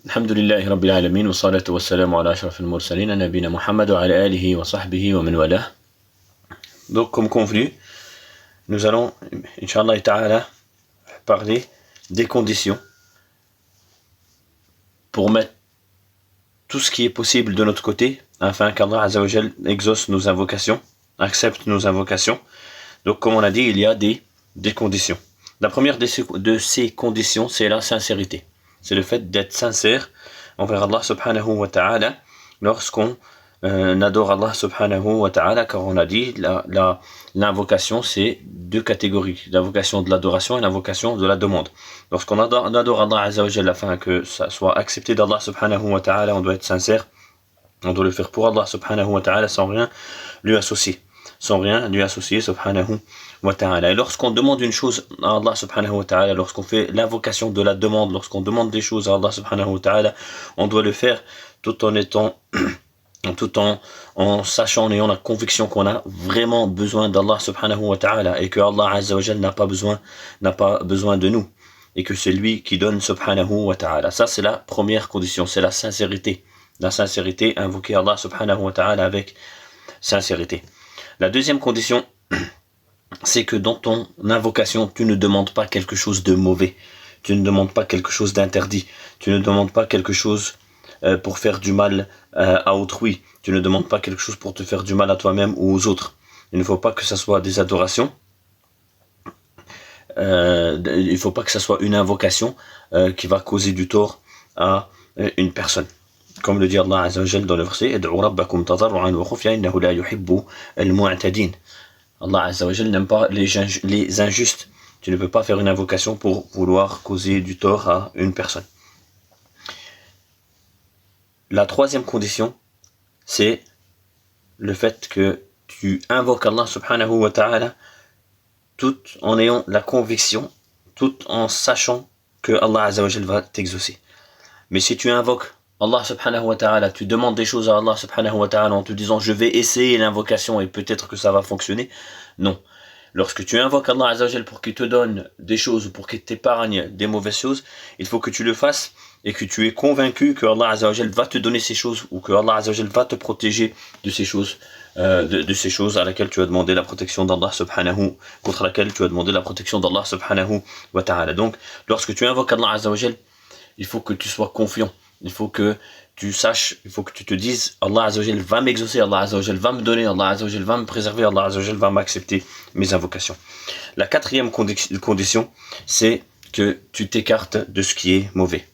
Alhamdulillahi Rabbil Alamin, wa salatu wa salamu ala ashrafil mursalin, nabina Muhammad wa ala alihi wa sahbihi wa man walah. Donc, comme convenu, nous allons, Inch'Allah ta'ala, parler des conditions pour mettre tout ce qui est possible de notre côté, afin qu'Allah Azza wa Jal exauce nos invocations, accepte nos invocations. Donc, comme on a dit, il y a des conditions. La première de ces conditions, c'est la sincérité. C'est le fait d'être sincère envers Allah subhanahu wa ta'ala lorsqu'on adore Allah subhanahu wa ta'ala, car on a dit l'invocation c'est deux catégories, l'invocation de l'adoration et l'invocation de la demande. Lorsqu'on adore Allah Azza wa Jalla afin que ça soit accepté d'Allah subhanahu wa ta'ala, on doit être sincère, on doit le faire pour Allah subhanahu wa ta'ala sans rien lui associer. Subhanahu wa ta'ala. Et lorsqu'on demande une chose à Allah subhanahu wa ta'ala, lorsqu'on fait l'invocation de la demande, lorsqu'on demande des choses à Allah subhanahu wa ta'ala, on doit le faire tout en sachant, en ayant la conviction qu'on a vraiment besoin d'Allah subhanahu wa ta'ala et que Allah azza wa jalla n'a pas besoin de nous et que c'est lui qui donne subhanahu wa ta'ala. Ça c'est la première condition, c'est la sincérité. La sincérité, invoquer Allah subhanahu wa ta'ala avec sincérité. La deuxième condition, c'est que dans ton invocation, tu ne demandes pas quelque chose de mauvais, tu ne demandes pas quelque chose d'interdit, tu ne demandes pas quelque chose pour faire du mal à autrui, tu ne demandes pas quelque chose pour te faire du mal à toi-même ou aux autres. Il ne faut pas que ça soit des adorations, il ne faut pas que ça soit une invocation qui va causer du tort à une personne. Comme le dit Allah Azza wa Jalla dans le verset, Ad'u rabbakum tadarru'an wa khufya innahu la yuhibbu al-mu'tadin. Allah Azza wa Jalla n'aime pas les injustes. Tu ne peux pas faire une invocation pour vouloir causer du tort à une personne. La troisième condition, c'est le fait que tu invoques Allah subhanahu wa ta'ala tout en ayant la conviction, tout en sachant que Allah Azza wa Jalla va t'exaucer. Mais si tu invoques Allah subhanahu wa ta'ala, tu demandes des choses à Allah subhanahu wa ta'ala en te disant je vais essayer l'invocation et peut-être que ça va fonctionner. Non. Lorsque tu invoques Allah Azza wa Jalla pour qu'il te donne des choses ou pour qu'il t'épargne des mauvaises choses, il faut que tu le fasses et que tu es convaincu que Allah Azza wa Jalla va te donner ces choses ou que Allah Azza wa Jalla va te protéger de ces choses, de ces choses à laquelle tu as demandé la protection d'Allah subhanahu, contre laquelle tu as demandé la protection d'Allah subhanahu wa ta'ala. Donc, lorsque tu invoques Allah Azza wa Jalla, il faut que tu sois confiant. Il faut que tu saches, il faut que tu te dises Allah Azza wa Jalla va m'exaucer, Allah Azza wa Jalla va me donner, Allah Azza wa Jalla va me préserver, Allah Azza wa Jalla va m'accepter mes invocations. La quatrième condition, c'est que tu t'écartes de ce qui est mauvais.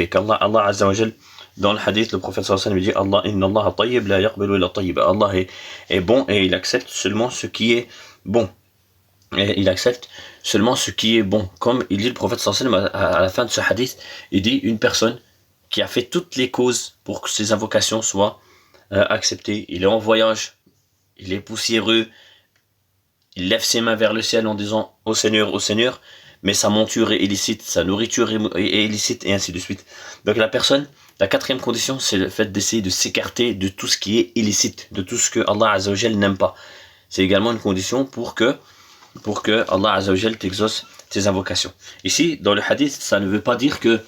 Qu'Allah Azza wa Jalla, dans le hadith, le prophète sallallahu alayhi wa sallam dit Inna Allah tayyib la yaqbalu illa tayyiba. Allah est bon et il accepte seulement ce qui est bon. Et il accepte seulement ce qui est bon. Comme il dit le prophète sallallahu alayhi wa sallam à la fin de ce hadith, il dit une personne qui a fait toutes les causes pour que ses invocations soient acceptées. Il est en voyage, il est poussiéreux, il lève ses mains vers le ciel en disant au Seigneur, mais sa monture est illicite, sa nourriture est illicite et ainsi de suite. Donc la quatrième condition, c'est le fait d'essayer de s'écarter de tout ce qui est illicite, de tout ce que Allah Azza wa Jalla n'aime pas. C'est également une condition pour que Allah Azza wa Jalla t'exauce tes invocations. Ici, dans le hadith, ça ne veut pas dire que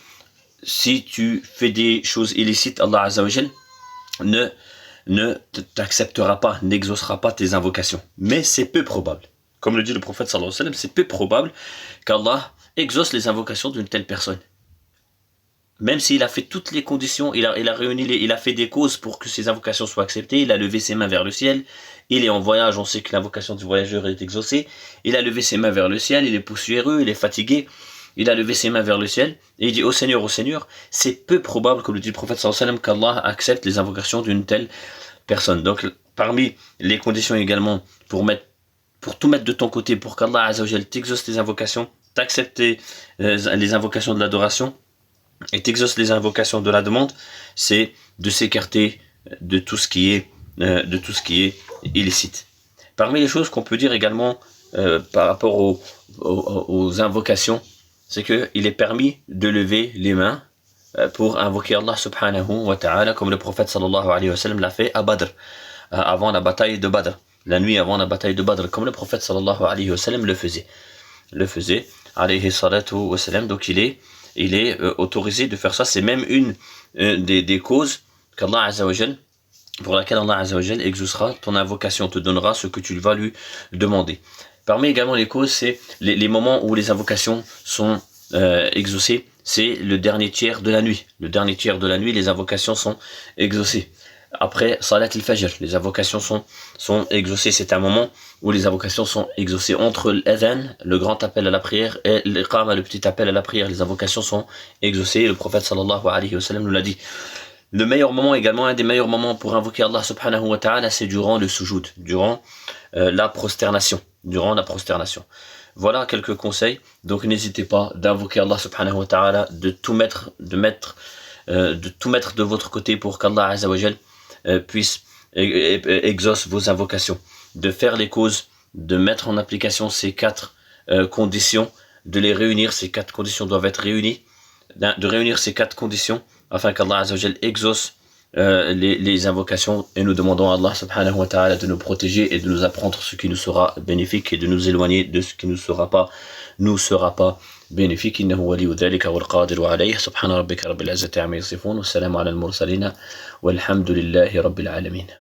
si tu fais des choses illicites, Allah Azza wa Jalla ne t'acceptera pas, n'exaucera pas tes invocations. Mais c'est peu probable. Comme le dit le prophète sallallahu alayhi wa sallam, c'est peu probable qu'Allah exauce les invocations d'une telle personne. Même s'il a fait toutes les conditions, il a fait des causes pour que ses invocations soient acceptées, il a levé ses mains vers le ciel, il est en voyage, on sait que l'invocation du voyageur est exaucée, il a levé ses mains vers le ciel, il est poussiéreux, il est fatigué, il a levé ses mains vers le ciel, et il dit au Seigneur, c'est peu probable, comme le dit le prophète sallallahu alayhi wa sallam, qu'Allah accepte les invocations d'une telle personne. Donc parmi les conditions également, pour tout mettre de ton côté, pour qu'Allah Azza wa Jalla t'exauce tes invocations, t'accepte les invocations de l'adoration, et t'exauce les invocations de la demande, c'est de s'écarter de tout ce qui est illicite. Parmi les choses qu'on peut dire également par rapport aux invocations, c'est qu'il est permis de lever les mains pour invoquer Allah subhanahu wa ta'ala, comme le prophète sallallahu alayhi wa sallam l'a fait à Badr, avant la bataille de Badr, la nuit avant la bataille de Badr, comme le prophète sallallahu alayhi wa sallam le faisait, alayhi salatu wa sallam. Donc il est il est autorisé de faire ça. C'est même une des causes qu'Allah Azza wa Jal, pour laquelle Allah Azza wa Jal exaucera ton invocation, te donnera ce que tu vas lui demander. Parmi également les causes, c'est les moments où les invocations sont exaucées, c'est le dernier tiers de la nuit. Le dernier tiers de la nuit, les invocations sont exaucées. Après Salat al-Fajr, les invocations sont exaucées. C'est un moment où les invocations sont exaucées. Entre l'adhan, le grand appel à la prière, et l'iqama, le petit appel à la prière, les invocations sont exaucées. Le prophète sallallahu alayhi wa sallam nous l'a dit. Le meilleur moment également, un des meilleurs moments pour invoquer Allah subhanahu wa ta'ala, c'est durant le sujoud, durant la prosternation. Voilà quelques conseils. Donc n'hésitez pas d'invoquer Allah subhanahu wa ta'ala, de tout mettre de votre côté pour qu'Allah Azza wa Jal puisse exauce vos invocations, de faire les causes, de mettre en application ces 4 conditions, de les réunir. Ces 4 conditions doivent être réunies, de réunir ces 4 conditions afin qu'Allah Azza wa Jal exauce les invocations, et nous demandons à Allah subhanahu wa ta'ala de nous protéger et de nous apprendre ce qui nous sera bénéfique et de nous éloigner de ce qui nous sera pas bénéfique. إنه ولي ذلك والقادر عليه. سبحان ربك رب العزة عما يصفون والسلام على المرسلين والحمد لله رب العالمين.